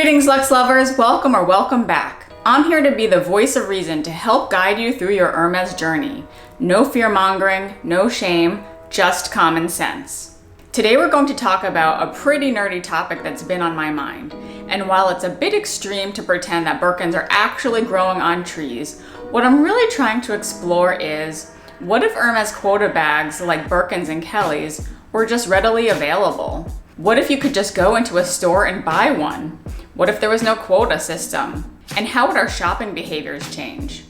Greetings, Luxe lovers. Welcome or welcome back. I'm here to be the voice of reason to help guide you through your Hermes journey. No fear-mongering, no shame, just common sense. Today we're going to talk about a pretty nerdy topic that's been on my mind. And while it's a bit extreme to pretend that Birkins are actually growing on trees, what I'm really trying to explore is, what if Hermes quota bags like Birkins and Kelly's were just readily available? What if you could just go into a store and buy one? What if there was no quota system? And how would our shopping behaviors change?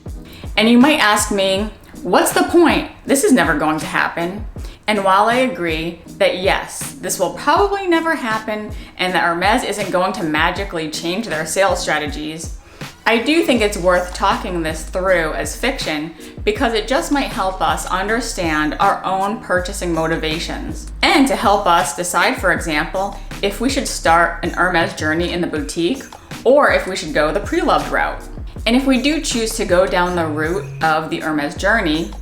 And you might ask me, what's the point? This is never going to happen. And while I agree that yes, this will probably never happen and that Hermes isn't going to magically change their sales strategies, I do think it's worth talking this through as fiction because it just might help us understand our own purchasing motivations and to help us decide, for example, if we should start an Hermes journey in the boutique or if we should go the pre-loved route. And if we do choose to go down the route of the Hermes journey,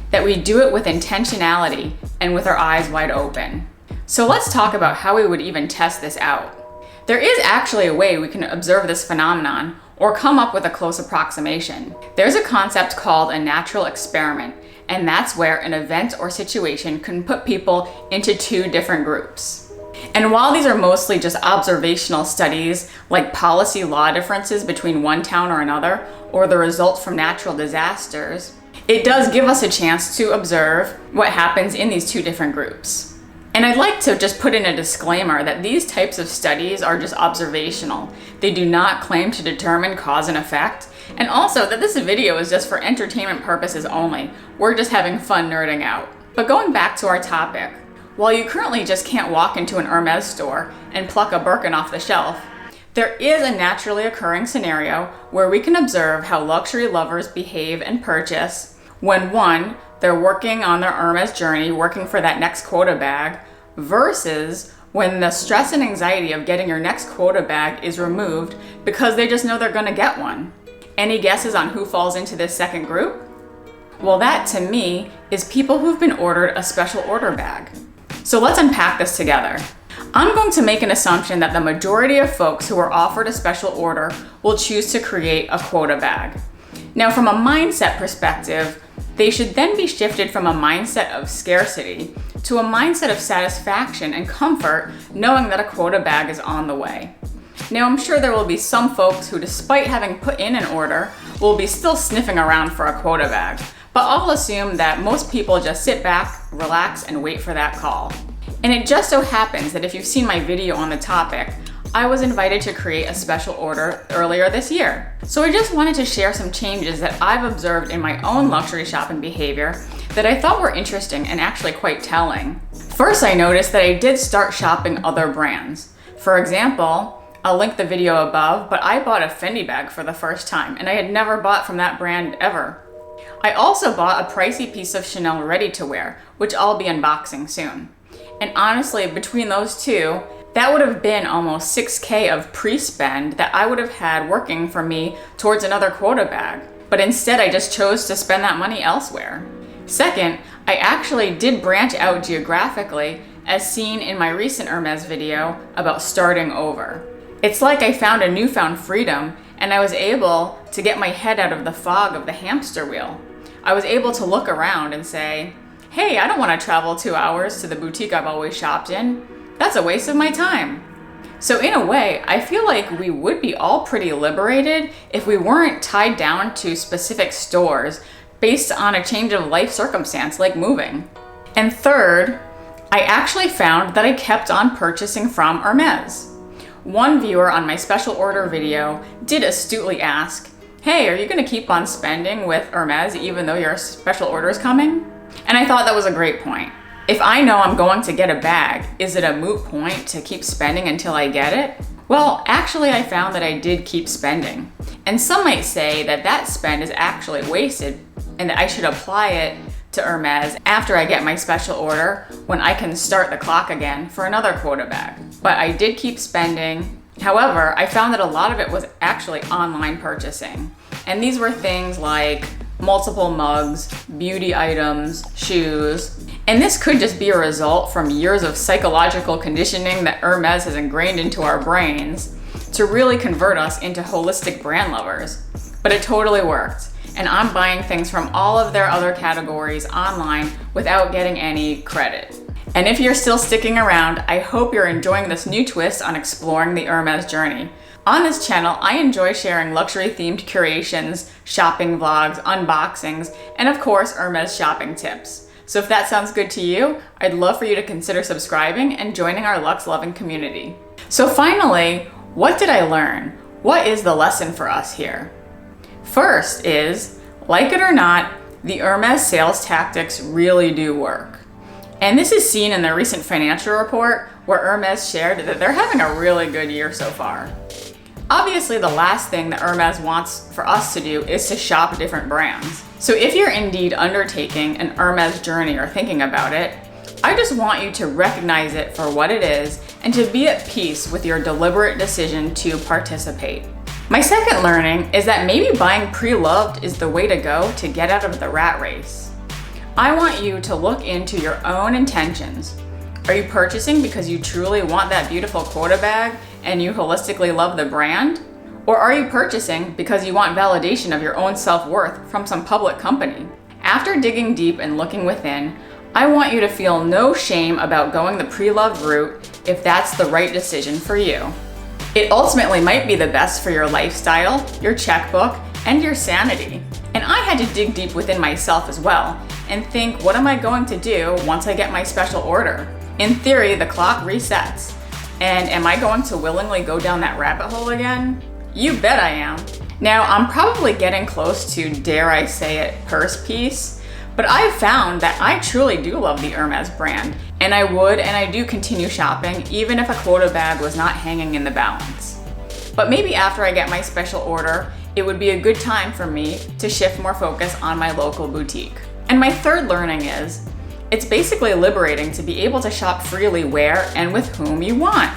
that we do it with intentionality and with our eyes wide open. So let's talk about how we would even test this out. There is actually a way we can observe this phenomenon or come up with a close approximation. There's a concept called a natural experiment, and that's where an event or situation can put people into two different groups. And while these are mostly just observational studies, like policy law differences between one town or another, or the results from natural disasters, it does give us a chance to observe what happens in these two different groups. And I'd like to just put in a disclaimer that these types of studies are just observational. They do not claim to determine cause and effect. And also that this video is just for entertainment purposes only. We're just having fun nerding out. But going back to our topic, while you currently just can't walk into an Hermes store and pluck a Birkin off the shelf, there is a naturally occurring scenario where we can observe how luxury lovers behave and purchase when one, they're working on their Hermes journey, working for that next quota bag, versus when the stress and anxiety of getting your next quota bag is removed because they just know they're gonna get one. Any guesses on who falls into this second group? Well, that to me is people who've been ordered a special order bag. So let's unpack this together. I'm going to make an assumption that the majority of folks who are offered a special order will choose to create a quota bag. Now, from a mindset perspective, they should then be shifted from a mindset of scarcity to a mindset of satisfaction and comfort knowing that a quota bag is on the way. Now, I'm sure there will be some folks who, despite having put in an order, will be still sniffing around for a quota bag, but I'll assume that most people just sit back, relax, and wait for that call. And it just so happens that if you've seen my video on the topic, I was invited to create a special order earlier this year. So I just wanted to share some changes that I've observed in my own luxury shopping behavior that I thought were interesting and actually quite telling. First, I noticed that I did start shopping other brands. For example, I'll link the video above, but I bought a Fendi bag for the first time and I had never bought from that brand ever. I also bought a pricey piece of Chanel ready-to-wear, which I'll be unboxing soon. And honestly, between those two, that would have been almost $6,000 of pre-spend that I would have had working for me towards another quota bag. But instead, I just chose to spend that money elsewhere. Second, I actually did branch out geographically, as seen in my recent Hermes video about starting over. It's like I found a newfound freedom and I was able to get my head out of the fog of the hamster wheel. I was able to look around and say, hey, I don't want to travel 2 hours to the boutique I've always shopped in. That's a waste of my time. So in a way, I feel like we would be all pretty liberated if we weren't tied down to specific stores based on a change of life circumstance like moving. And third, I actually found that I kept on purchasing from Hermes. One viewer on my special order video did astutely ask, hey, are you gonna keep on spending with Hermes even though your special order is coming? And I thought that was a great point. If I know I'm going to get a bag, is it a moot point to keep spending until I get it? Well, actually I found that I did keep spending. And some might say that that spend is actually wasted and that I should apply it to Hermes after I get my special order when I can start the clock again for another quota bag. But I did keep spending. However, I found that a lot of it was actually online purchasing. And these were things like multiple mugs, beauty items, shoes. And this could just be a result from years of psychological conditioning that Hermes has ingrained into our brains to really convert us into holistic brand lovers. But it totally worked, and I'm buying things from all of their other categories online without getting any credit. And if you're still sticking around, I hope you're enjoying this new twist on exploring the Hermès journey. On this channel, I enjoy sharing luxury-themed curations, shopping vlogs, unboxings, and of course, Hermès shopping tips. So if that sounds good to you, I'd love for you to consider subscribing and joining our luxe-loving community. So finally, what did I learn? What is the lesson for us here? First is, like it or not, the Hermès sales tactics really do work. And this is seen in the recent financial report where Hermès shared that they're having a really good year so far. Obviously, the last thing that Hermès wants for us to do is to shop different brands. So if you're indeed undertaking an Hermès journey or thinking about it, I just want you to recognize it for what it is and to be at peace with your deliberate decision to participate. My second learning is that maybe buying pre-loved is the way to go to get out of the rat race. I want you to look into your own intentions. Are you purchasing because you truly want that beautiful quota bag and you holistically love the brand? Or are you purchasing because you want validation of your own self-worth from some public company? After digging deep and looking within, I want you to feel no shame about going the pre-loved route if that's the right decision for you. It ultimately might be the best for your lifestyle, your checkbook, and your sanity. And I had to dig deep within myself as well and think, what am I going to do once I get my special order? In theory, the clock resets. And am I going to willingly go down that rabbit hole again? You bet I am. Now, I'm probably getting close to, dare I say it, purse piece, but I've found that I truly do love the Hermès brand, and I would and I do continue shopping even if a quota bag was not hanging in the balance. But maybe after I get my special order, it would be a good time for me to shift more focus on my local boutique. And my third learning is, it's basically liberating to be able to shop freely where and with whom you want.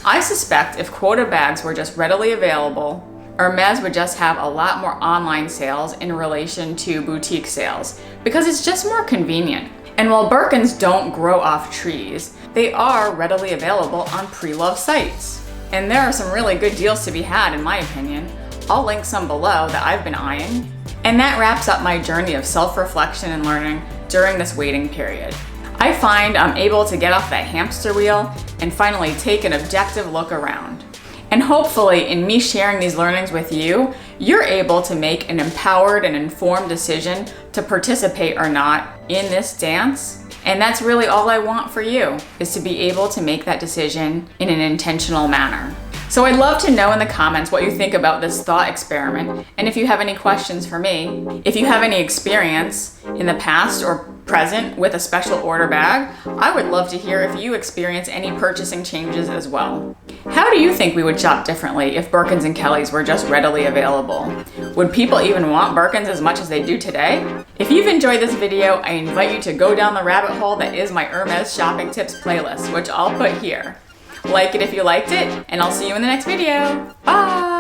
I suspect if quota bags were just readily available, Hermès would just have a lot more online sales in relation to boutique sales because it's just more convenient. And while Birkins don't grow off trees, they are readily available on pre-loved sites. And there are some really good deals to be had in my opinion. I'll link some below that I've been eyeing. And that wraps up my journey of self-reflection and learning during this waiting period. I find I'm able to get off that hamster wheel and finally take an objective look around. And hopefully in me sharing these learnings with you, you're able to make an empowered and informed decision to participate or not in this dance. And that's really all I want for you, is to be able to make that decision in an intentional manner. So I'd love to know in the comments what you think about this thought experiment, and if you have any questions for me. If you have any experience in the past or present with a special order bag, I would love to hear if you experience any purchasing changes as well. How do you think we would shop differently if Birkins and Kellys were just readily available? Would people even want Birkins as much as they do today? If you've enjoyed this video, I invite you to go down the rabbit hole that is my Hermès shopping tips playlist, which I'll put here. Like it if you liked it, and I'll see you in the next video. Bye!